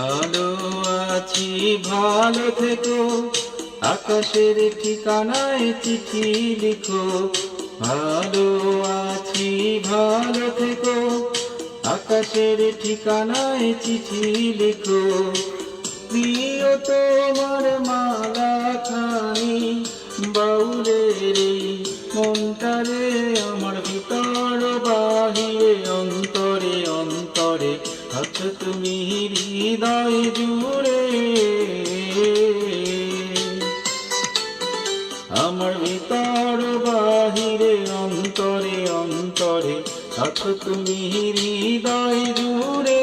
ভালো আছি ভালো থেকো, আকাশের ঠিকানায় চিঠি লিখো। ভালো আছি ভালো থেকো, আকাশের ঠিকানায় চিঠি লিখো। প্রিয় তোমার মালা খানি বাউলের এই মনটারে, আমার ভিতর বাহিরে অন্তরে অন্তরে আছো তুমি হৃদয় জুড়ে। আমার ভিতর বাহিরে অন্তরে অন্তরে আছো তুমি হৃদয় জুড়ে।